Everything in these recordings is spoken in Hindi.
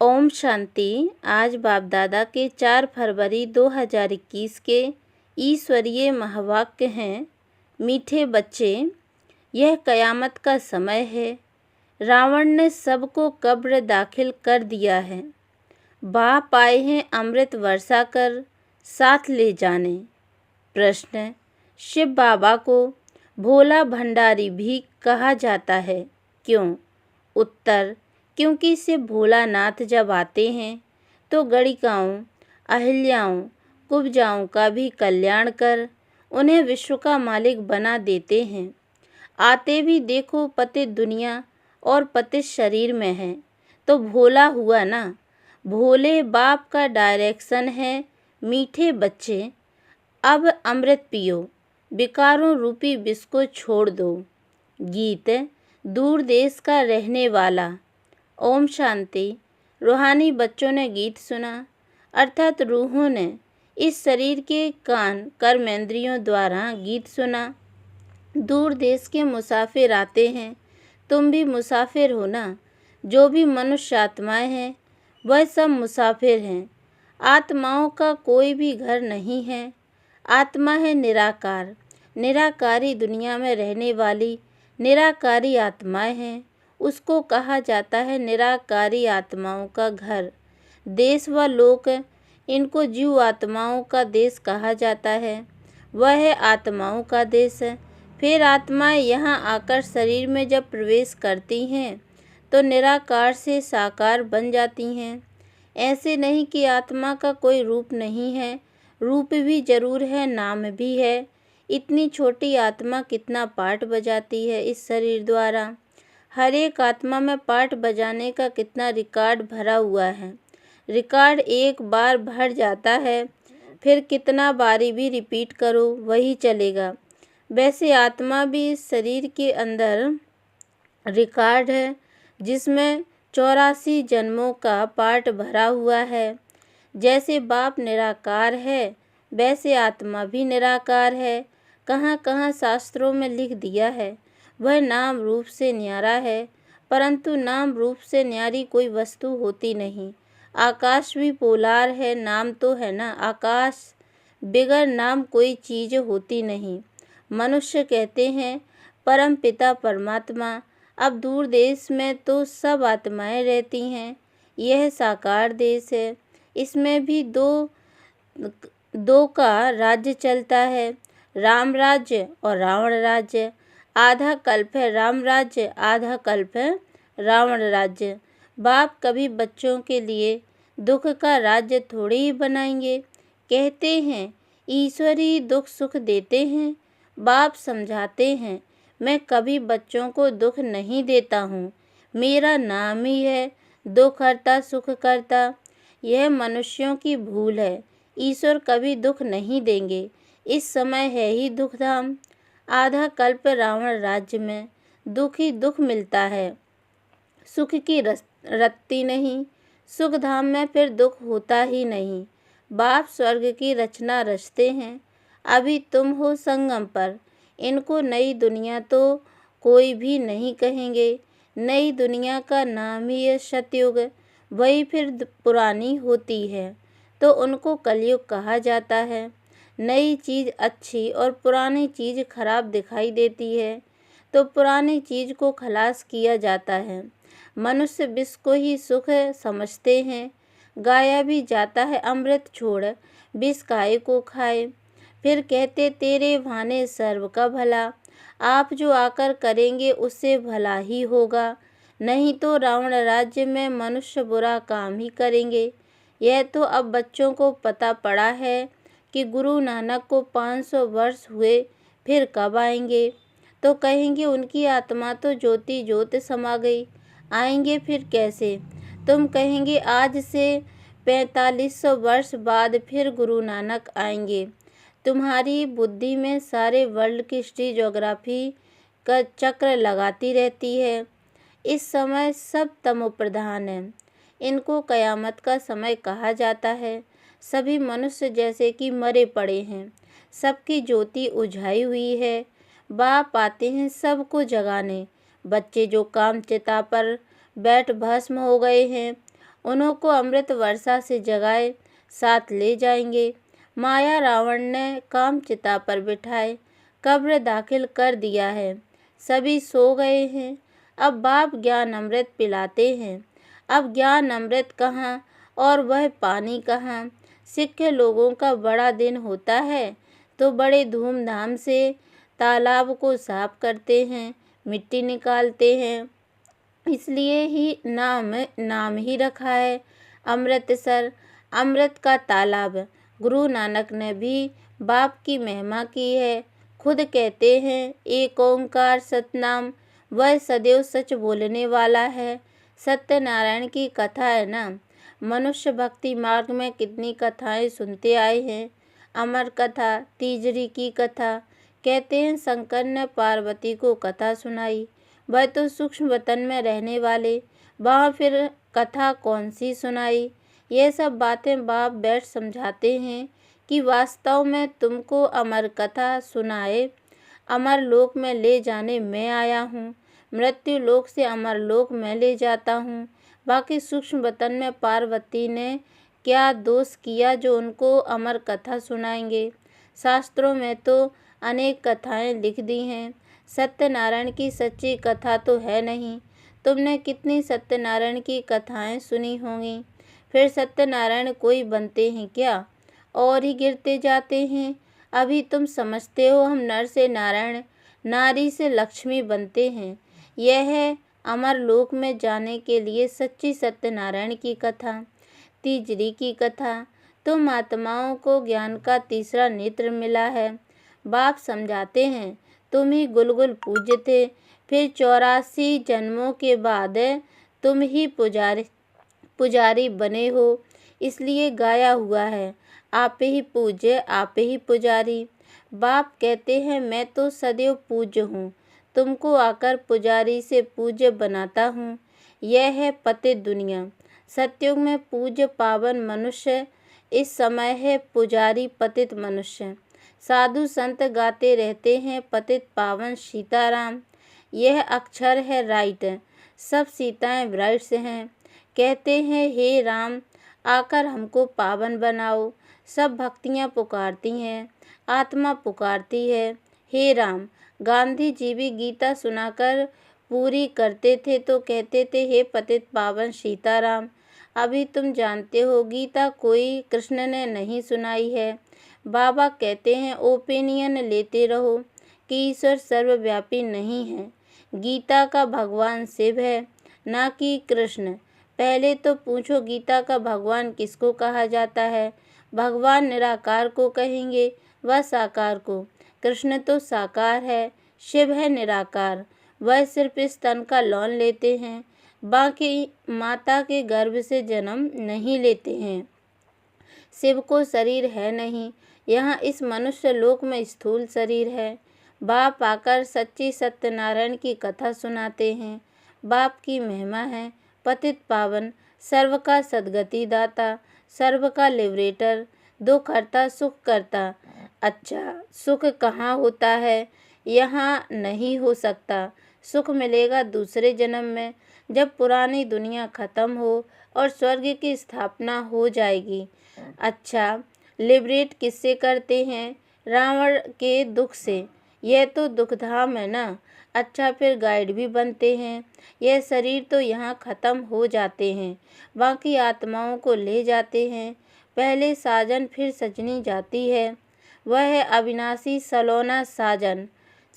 ओम शांति। आज बाप दादा के 4 फरवरी 2021 के ईश्वरीय महावाक्य हैं। मीठे बच्चे, यह कयामत का समय है। रावण ने सबको कब्र दाखिल कर दिया है। बाप आए हैं अमृत वर्षा कर साथ ले जाने। प्रश्न, शिव बाबा को भोला भंडारी भी कहा जाता है, क्यों? उत्तर, क्योंकि शिव भोलानाथ जब आते हैं तो गणिकाओं, अहिल्याओं, कुब्जाओं का भी कल्याण कर उन्हें विश्व का मालिक बना देते हैं। आते भी देखो पतित दुनिया और पतित शरीर में है तो भोला हुआ ना। भोले बाप का डायरेक्शन है, मीठे बच्चे अब अमृत पियो, विकारों रूपी विष को छोड़ दो। गीत, दूर देश का रहने वाला। ओम शांति। रूहानी बच्चों ने गीत सुना, अर्थात रूहों ने इस शरीर के कान कर्मेंद्रियों द्वारा गीत सुना। दूर देश के मुसाफिर आते हैं, तुम भी मुसाफिर हो ना। जो भी मनुष्य आत्माएं हैं वह सब मुसाफिर हैं। आत्माओं का कोई भी घर नहीं है। आत्मा है निराकार। निराकारी दुनिया में रहने वाली निराकारी आत्माएं हैं। उसको कहा जाता है निराकारी आत्माओं का घर। देश व लोक, इनको जीव आत्माओं का देश कहा जाता है। वह है आत्माओं का देश। फिर आत्माएं यहाँ आकर शरीर में जब प्रवेश करती हैं तो निराकार से साकार बन जाती हैं। ऐसे नहीं कि आत्मा का कोई रूप नहीं है। रूप भी जरूर है, नाम भी है। इतनी छोटी आत्मा कितना पाठ बजाती है इस शरीर द्वारा। हर एक आत्मा में पाठ बजाने का कितना रिकॉर्ड भरा हुआ है। रिकॉर्ड एक बार भर जाता है, फिर कितना बारी भी रिपीट करो वही चलेगा। वैसे आत्मा भी इस शरीर के अंदर रिकॉर्ड है, जिसमें 84 जन्मों का पाठ भरा हुआ है। जैसे बाप निराकार है वैसे आत्मा भी निराकार है। कहाँ कहाँ शास्त्रों में लिख दिया है वह नाम रूप से न्यारा है, परंतु नाम रूप से न्यारी कोई वस्तु होती नहीं। आकाश भी पोलार है, नाम तो है ना आकाश। बिगर नाम कोई चीज़ होती नहीं। मनुष्य कहते हैं परम पिता परमात्मा। अब दूर देश में तो सब आत्माएं रहती हैं। यह साकार देश है। इसमें भी दो का राज्य चलता है, राम राज्य और रावण राज्य। आधा कल्प है राम राज्य, आधा कल्प है रावण राज्य। बाप कभी बच्चों के लिए दुख का राज्य थोड़ी ही बनाएंगे। कहते हैं ईश्वरी दुख सुख देते हैं। बाप समझाते हैं मैं कभी बच्चों को दुख नहीं देता हूँ। मेरा नाम ही है दुख हरता सुख करता। यह मनुष्यों की भूल है। ईश्वर कभी दुख नहीं देंगे। इस समय है ही दुखधाम। आधा कल्प रावण राज्य में दुख ही दुख मिलता है, सुख की रत्ती नहीं। सुख धाम में फिर दुख होता ही नहीं। बाप स्वर्ग की रचना रचते हैं। अभी तुम हो संगम पर। इनको नई दुनिया तो कोई भी नहीं कहेंगे। नई दुनिया का नाम ही है सतयुग। वही फिर पुरानी होती है तो उनको कलयुग कहा जाता है। नई चीज़ अच्छी और पुरानी चीज़ खराब दिखाई देती है तो पुरानी चीज़ को खलास किया जाता है। मनुष्य विष को ही सुख समझते हैं। गाया भी जाता है अमृत छोड़ विष काहे को खाए। फिर कहते तेरे भाने सर्व का भला। आप जो आकर करेंगे उससे भला ही होगा, नहीं तो रावण राज्य में मनुष्य बुरा काम ही करेंगे। यह तो अब बच्चों को पता पड़ा है कि गुरु नानक को 500 वर्ष हुए, फिर कब आएंगे? तो कहेंगे उनकी आत्मा तो ज्योति ज्योत समा गई, आएंगे फिर कैसे? तुम कहेंगे आज से 4500 वर्ष बाद फिर गुरु नानक आएंगे। तुम्हारी बुद्धि में सारे वर्ल्ड की हिस्ट्री ज्योग्राफी का चक्र लगाती रहती है। इस समय सब तमोप्रधान है। इनको कयामत का समय कहा जाता है। सभी मनुष्य जैसे कि मरे पड़े हैं। सबकी ज्योति उझाई हुई है। बाप आते हैं सबको जगाने। बच्चे जो काम चिता पर बैठ भस्म हो गए हैं उन्हों को अमृत वर्षा से जगाए साथ ले जाएंगे। माया रावण ने काम चिता पर बिठाए कब्र दाखिल कर दिया है। सभी सो गए हैं, अब बाप ज्ञान अमृत पिलाते हैं। अब ज्ञान अमृत कहाँ और वह पानी कहाँ। सिख लोगों का बड़ा दिन होता है तो बड़े धूमधाम से तालाब को साफ करते हैं, मिट्टी निकालते हैं। इसलिए ही नाम ही रखा है अमृतसर, अमृत का तालाब। गुरु नानक ने भी बाप की महिमा की है। खुद कहते हैं एक ओंकार सतनाम, वह सदैव सच बोलने वाला है। सत्यनारायण की कथा है ना। मनुष्य भक्ति मार्ग में कितनी कथाएं सुनते आए हैं। अमर कथा, तीजरी की कथा। कहते हैं शंकर ने पार्वती को कथा सुनाई, वह तो सूक्ष्म वतन में रहने वाले, वहाँ फिर कथा कौन सी सुनाई। ये सब बातें बाप बैठ समझाते हैं कि वास्तव में तुमको अमर कथा सुनाए अमर लोक में ले जाने मैं आया हूँ। मृत्यु लोक से अमर लोक में ले जाता हूँ। बाकी सूक्ष्म वतन में पार्वती ने क्या दोष किया जो उनको अमर कथा सुनाएंगे। शास्त्रों में तो अनेक कथाएं लिख दी हैं, सत्यनारायण की सच्ची कथा तो है नहीं। तुमने कितनी सत्यनारायण की कथाएं सुनी होंगी। फिर सत्यनारायण कोई बनते हैं क्या और ही गिरते जाते हैं। अभी तुम समझते हो हम नर से नारायण, नारी से लक्ष्मी बनते हैं। यह है अमर लोक में जाने के लिए सच्ची सत्यनारायण की कथा। तीजरी की कथा। तुम आत्माओं को ज्ञान का तीसरा नेत्र मिला है। बाप समझाते हैं तुम ही गुलगुल पूज्य थे, फिर 84 जन्मों के बाद तुम ही पुजारी बने हो। इसलिए गाया हुआ है आप ही पूज्य आप ही पुजारी। बाप कहते हैं मैं तो सदैव पूज्य हूँ, तुमको आकर पुजारी से पूज्य बनाता हूँ। यह है पतित दुनिया। सतयुग में पूज्य पावन मनुष्य, इस समय है पुजारी पतित मनुष्य। साधु संत गाते रहते हैं पतित पावन सीताराम। यह अक्षर है राइट, सब सीताएं ब्राइट्स हैं। कहते हैं हे राम आकर हमको पावन बनाओ। सब भक्तियाँ पुकारती हैं, आत्मा पुकारती है हे राम। गांधी जी भी गीता सुनाकर पूरी करते थे तो कहते थे हे पतित पावन सीताराम। अभी तुम जानते हो गीता कोई कृष्ण ने नहीं सुनाई है। बाबा कहते हैं ओपिनियन लेते रहो कि ईश्वर सर्वव्यापी नहीं है। गीता का भगवान शिव है ना कि कृष्ण। पहले तो पूछो गीता का भगवान किसको कहा जाता है। भगवान निराकार को कहेंगे व साकार को। कृष्ण तो साकार है, शिव है निराकार। वह सिर्फ इस तन का लौन लेते हैं, बाकी माता के गर्भ से जन्म नहीं लेते हैं। शिव को शरीर है नहीं, यहाँ इस मनुष्य लोक में स्थूल शरीर है। बाप आकर सच्ची सत्यनारायण की कथा सुनाते हैं। बाप की महिमा है पतित पावन, सर्व का सद्गति दाता, सर्व का लिबरेटर, दुख हरता सुख करता। अच्छा सुख कहाँ होता है, यहाँ नहीं हो सकता। सुख मिलेगा दूसरे जन्म में, जब पुरानी दुनिया खत्म हो और स्वर्ग की स्थापना हो जाएगी। अच्छा लिबरेट किससे करते हैं, रावण के दुख से। यह तो दुखधाम है ना। अच्छा फिर गाइड भी बनते हैं। यह शरीर तो यहाँ ख़त्म हो जाते हैं, बाकी आत्माओं को ले जाते हैं। पहले साजन फिर सजनी जाती है, वह है अविनाशी सलोना साजन।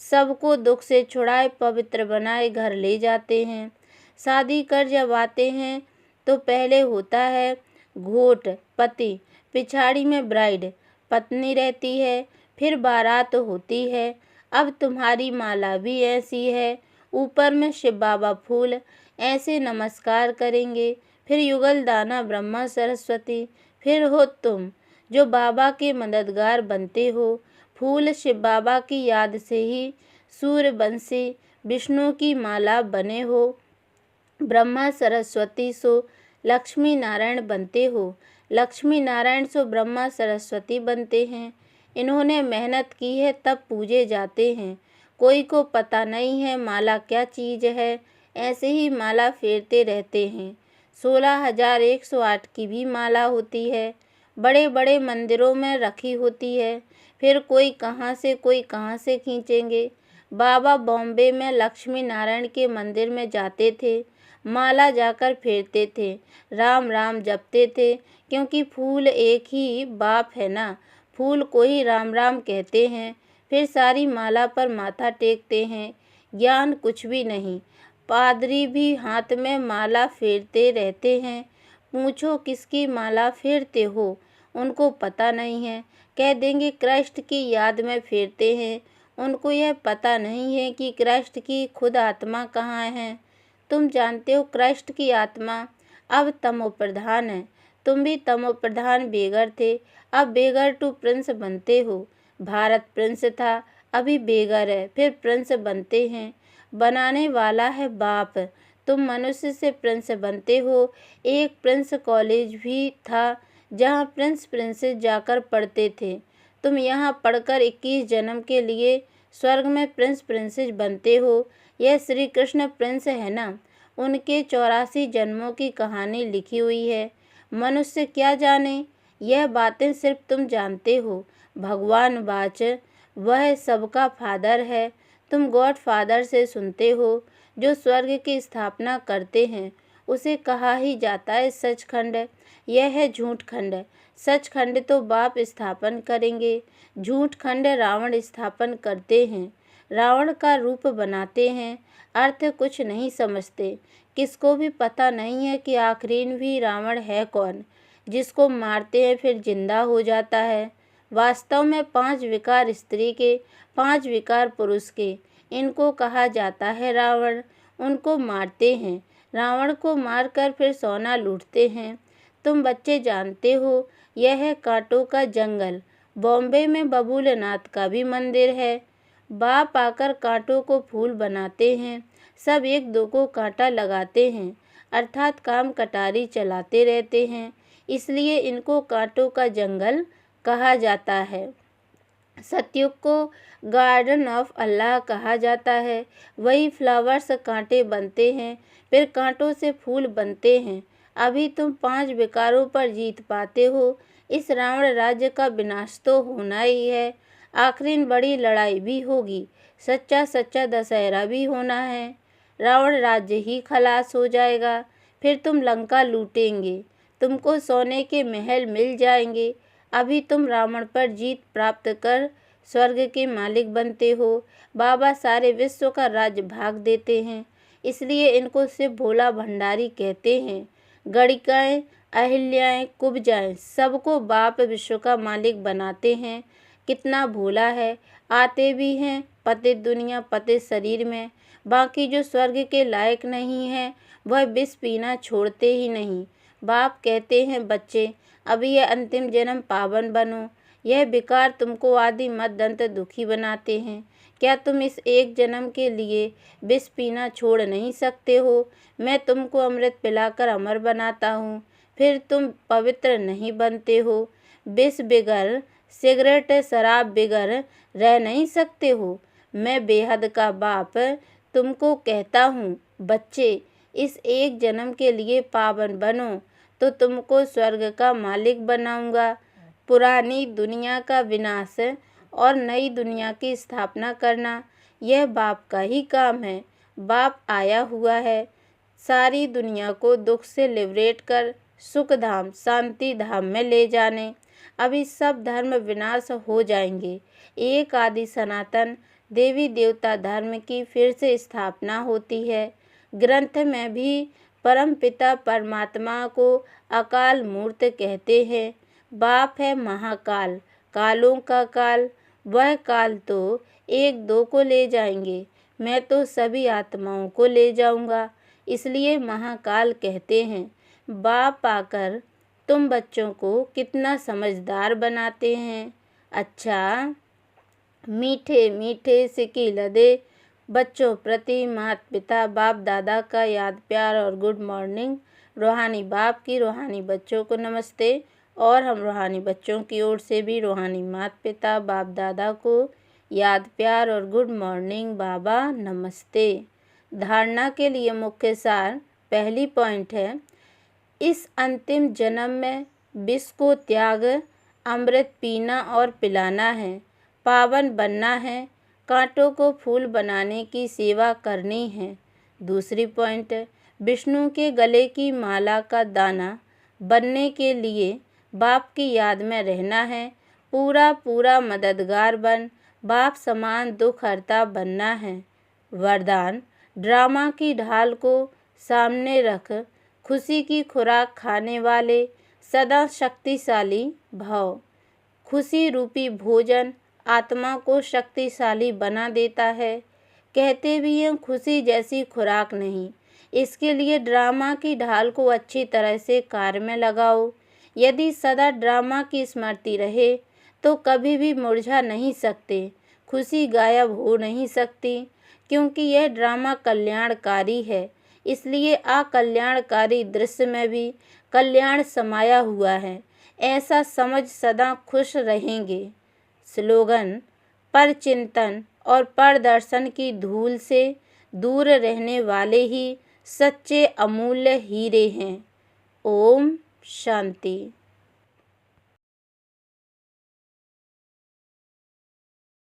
सबको दुख से छुड़ाए पवित्र बनाए घर ले जाते हैं। शादी कर जब आते हैं तो पहले होता है घोट पति, पिछाड़ी में ब्राइड पत्नी रहती है, फिर बारात होती है। अब तुम्हारी माला भी ऐसी है, ऊपर में शिव बाबा फूल ऐसे नमस्कार करेंगे। फिर युगल दाना ब्रह्मा सरस्वती, फिर हो तुम जो बाबा के मददगार बनते हो। फूल शिव बाबा की याद से ही सूर्यवंशी विष्णु की माला बने हो। ब्रह्मा सरस्वती सो लक्ष्मी नारायण बनते हो, लक्ष्मी नारायण सो ब्रह्मा सरस्वती बनते हैं। इन्होंने मेहनत की है तब पूजे जाते हैं। कोई को पता नहीं है माला क्या चीज़ है, ऐसे ही माला फेरते रहते हैं। 16,108 की भी माला होती है, बड़े बड़े मंदिरों में रखी होती है। फिर कोई कहाँ से खींचेंगे। बाबा बॉम्बे में लक्ष्मी नारायण के मंदिर में जाते थे, माला जाकर फेरते थे, राम राम जपते थे, क्योंकि फूल एक ही बाप है ना। फूल को ही राम राम कहते हैं। फिर सारी माला पर माथा टेकते हैं। ज्ञान कुछ भी नहीं। पादरी भी हाथ में माला फेरते रहते हैं। पूछो किसकी माला फेरते हो, उनको पता नहीं है। कह देंगे कृष्ण की याद में फेरते हैं। उनको यह पता नहीं है कि कृष्ण की खुद आत्मा कहाँ है। तुम जानते हो कृष्ण की आत्मा अब तमोप्रधान है। तुम भी तमोप्रधान बेगर थे, अब बेगर टू प्रिंस बनते हो। भारत प्रिंस था, अभी बेगर है, फिर प्रिंस बनते हैं। बनाने वाला है बाप। तुम मनुष्य से प्रिंस बनते हो। एक प्रिंस कॉलेज भी था जहाँ प्रिंस प्रिंसेस जाकर पढ़ते थे। तुम यहाँ पढ़कर 21 जन्म के लिए स्वर्ग में प्रिंस प्रिंसेस बनते हो। यह श्री कृष्ण प्रिंस है ना, उनके 84 जन्मों की कहानी लिखी हुई है। मनुष्य क्या जाने, यह बातें सिर्फ तुम जानते हो। भगवान वाच, वह सबका फादर है। तुम गॉड फादर से सुनते हो। जो स्वर्ग की स्थापना करते हैं उसे कहा ही जाता है सचखंड। यह है झूठखंड। सचखंड तो बाप स्थापन करेंगे, झूठखंड रावण स्थापन करते हैं। रावण का रूप बनाते हैं, अर्थ कुछ नहीं समझते। किसको भी पता नहीं है कि आखिरीन भी रावण है कौन, जिसको मारते हैं फिर जिंदा हो जाता है। वास्तव में 5 विकार स्त्री के, 5 विकार पुरुष के, इनको कहा जाता है रावण। उनको मारते हैं, रावण को मारकर फिर सोना लूटते हैं। तुम बच्चे जानते हो, यह है कांटों का जंगल। बॉम्बे में बबूलनाथ का भी मंदिर है। बाप आकर कांटों को फूल बनाते हैं। सब एक दो को कांटा लगाते हैं, अर्थात काम कटारी चलाते रहते हैं, इसलिए इनको कांटों का जंगल कहा जाता है। सतयुग को गार्डन ऑफ अल्लाह कहा जाता है। वही फ्लावर्स कांटे बनते हैं, फिर कांटों से फूल बनते हैं। अभी तुम 5 विकारों पर जीत पाते हो। इस रावण राज्य का विनाश तो होना ही है। आखिर बड़ी लड़ाई भी होगी, सच्चा सच्चा दशहरा भी होना है। रावण राज्य ही खलास हो जाएगा। फिर तुम लंका लूटेंगे, तुमको सोने के महल मिल जाएंगे। अभी तुम रावण पर जीत प्राप्त कर स्वर्ग के मालिक बनते हो। बाबा सारे विश्व का राज्य भाग देते हैं, इसलिए इनको सिर्फ भोला भंडारी कहते हैं। गणिकाएँ, अहिल्याएँ, कुब्जाएँ, सबको बाप विश्व का मालिक बनाते हैं। कितना भोला है। आते भी हैं पतित दुनिया पतित शरीर में। बाकी जो स्वर्ग के लायक नहीं है वह विष पीना छोड़ते ही नहीं। बाप कहते हैं बच्चे, अभी यह अंतिम जन्म पावन बनो। यह विकार तुमको आदि मध्य अंत दुखी बनाते हैं। क्या तुम इस एक जन्म के लिए विष पीना छोड़ नहीं सकते हो? मैं तुमको अमृत पिलाकर अमर बनाता हूँ, फिर तुम पवित्र नहीं बनते हो। विष बिगर, सिगरेट शराब बिगर रह नहीं सकते हो। मैं बेहद का बाप तुमको कहता हूँ बच्चे, इस एक जन्म के लिए पावन बनो तो तुमको स्वर्ग का मालिक बनाऊंगा। पुरानी दुनिया का विनाश और नई दुनिया की स्थापना करना, यह बाप का ही काम है। बाप आया हुआ है सारी दुनिया को दुख से लिबरेट कर सुख धाम शांति धाम में ले जाने। अभी सब धर्म विनाश हो जाएंगे। एक आदि सनातन देवी देवता धर्म की फिर से स्थापना होती है। ग्रंथ में भी परमपिता परमात्मा को अकाल मूर्त कहते हैं। बाप है महाकाल, कालों का काल। वह काल तो एक दो को ले जाएंगे, मैं तो सभी आत्माओं को ले जाऊंगा, इसलिए महाकाल कहते हैं। बाप आकर तुम बच्चों को कितना समझदार बनाते हैं। अच्छा, मीठे मीठे सिक्की लदे बच्चों प्रति माता पिता बाप दादा का याद प्यार और गुड मॉर्निंग। रूहानी बाप की रूहानी बच्चों को नमस्ते, और हम रूहानी बच्चों की ओर से भी रूहानी माता पिता बाप दादा को याद प्यार और गुड मॉर्निंग बाबा नमस्ते। धारणा के लिए मुख्य सार, पहली पॉइंट है इस अंतिम जन्म में विष को त्याग अमृत पीना और पिलाना है, पावन बनना है, कांटों को फूल बनाने की सेवा करनी है। दूसरी पॉइंट, विष्णु के गले की माला का दाना बनने के लिए बाप की याद में रहना है, पूरा पूरा मददगार बन बाप समान दुख हरता बनना है। वरदान, ड्रामा की ढाल को सामने रख खुशी की खुराक खाने वाले सदा शक्तिशाली भव। खुशी रूपी भोजन आत्मा को शक्तिशाली बना देता है। कहते भी हैं खुशी जैसी खुराक नहीं। इसके लिए ड्रामा की ढाल को अच्छी तरह से कार्य में लगाओ। यदि सदा ड्रामा की स्मृति रहे तो कभी भी मुरझा नहीं सकते, खुशी गायब हो नहीं सकती, क्योंकि यह ड्रामा कल्याणकारी है। इसलिए अकल्याणकारी दृश्य में भी कल्याण समाया हुआ है, ऐसा समझ सदा खुश रहेंगे। स्लोगन, पर चिंतन और पर दर्शन की धूल से दूर रहने वाले ही सच्चे अमूल्य हीरे हैं। ओम शांति।